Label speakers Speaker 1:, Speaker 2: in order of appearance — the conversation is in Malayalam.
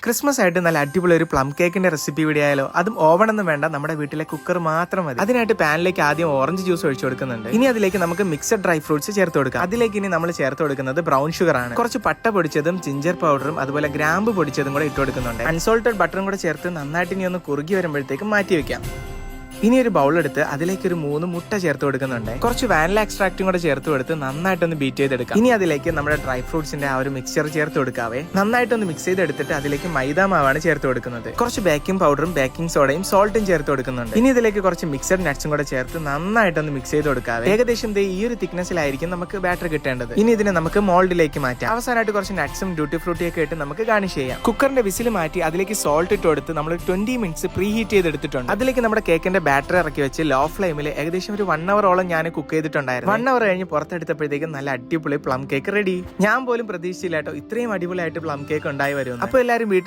Speaker 1: ക്രിസ്മസ് ആയിട്ട് നല്ല അടിപൊളി ഒരു പ്ലം കേക്കിന്റെ റെസിപ്പി വീഡിയോ ആയാലോ? അതും ഓവണൊന്നും വേണ്ട, നമ്മുടെ വീട്ടിലെ കുക്കർ മാത്രം മതി. അതിനായിട്ട് പാനിലേക്ക് ആദ്യം ഓറഞ്ച് ജ്യൂസ് ഒഴിച്ചു കൊടുക്കുന്നുണ്ട്. ഇനി അതിലേക്ക് നമുക്ക് മിക്സഡ് ഡ്രൈ ഫ്രൂട്ട്സ് ചേർത്ത് കൊടുക്കാം. അതിലേക്ക് ഇനി നമ്മൾ ചേർത്ത് കൊടുക്കുന്നത് ബ്രൗൺ ഷുഗർ ആണ്. കുറച്ച് പട്ട പൊടിച്ചതും ജിഞ്ചർ പൗഡറും അതുപോലെ ഗ്രാമ്പ് പൊടിച്ചതും കൂടെ ഇട്ട് കൊടുക്കുന്നുണ്ട്. അൺസോൾട്ടഡ് ബട്ടറും കൂടെ ചേർത്ത് നന്നായിട്ട് ഇനി ഒന്ന് കുറുകി വരുമ്പോഴത്തേക്കും മാറ്റി വെക്കാം. ഇനി ഒരു ബൗൾ എടുത്ത് അതിലേക്ക് ഒരു 3 മുട്ട ചേർത്ത് കൊടുക്കുന്നുണ്ട്. കുറച്ച് വാനില എക്സ്ട്രാക്റ്റും കൂടെ ചേർത്ത് കൊടുത്ത് നന്നായിട്ടൊന്ന് ബീറ്റ് ചെയ്തെടുക്കാം. ഇനി അതിലേക്ക് നമ്മുടെ ഡ്രൈ ഫ്രൂട്ട്സിന്റെ ആ ഒരു മിക്സ്ചർ ചേർത്ത് കൊടുക്കാവേ. നന്നായിട്ടൊന്ന് മിക്സ് ചെയ്തെടുത്തിട്ട് അതിലേക്ക് മൈദ മാവാണ് ചേർത്ത് കൊടുക്കുന്നത്. കുറച്ച് ബേക്കിംഗ് പൗഡറും ബേക്കിംഗ് സോഡയും സോൾട്ടും ചേർത്ത് കൊടുക്കുന്നുണ്ട്. ഇനി ഇതിലേക്ക് കുറച്ച് മിക്സഡ് നട്ട്സും കൂടെ ചേർത്ത് നന്നായിട്ടൊന്ന് മിക്സ് ചെയ്ത് കൊടുക്കാവേ. ഏകദേശം ഈ ഒരു തിക്നെസ്സിലായിരിക്കും നമുക്ക് ബാറ്റർ കിട്ടേണ്ടത്. ഇനി ഇതിനെ നമുക്ക് മോൾഡിലേക്ക് മാറ്റാം. അവസാനമായിട്ട് കുറച്ച് നട്ട്സും ഡ്യൂട്ടി ഫ്രൂട്ടിയൊക്കെ ഇട്ട് നമുക്ക് ഗാർണിഷ് ചെയ്യാം. കുക്കറിന്റെ വിസിൽ മാറ്റി അതിലേക്ക് സോൾട്ട് ഇട്ട് കൊടുത്ത് നമ്മൾ 20 മിനിറ്റ്സ് പ്രീ ഹീറ്റ് ചെയ്തെടുത്തിട്ടുണ്ട്. അതിലേക്ക് നമ്മുടെ കേക്കിന്റെ ബാറ്റർ ഇറക്കി വെച്ച് ലോ ഫ്ലെയിമിൽ ഏകദേശം ഒരു 1 അവറോളം ഞാൻ കുക്ക് ചെയ്തിട്ടുണ്ടായിരുന്നു. 1 അവർ കഴിഞ്ഞ് പുറത്തെടുത്തപ്പോഴത്തേക്കും നല്ല അടിപൊളി പ്ലം കേക്ക് റെഡി. ഞാൻ പോലും പ്രതീക്ഷിച്ചില്ല കേട്ടോ ഇത്രയും അടിപൊളിയായിട്ട് പ്ലം കേക്ക് ഉണ്ടായി വരുമെന്ന്. അപ്പോൾ എല്ലാവരും വീട്ടിൽ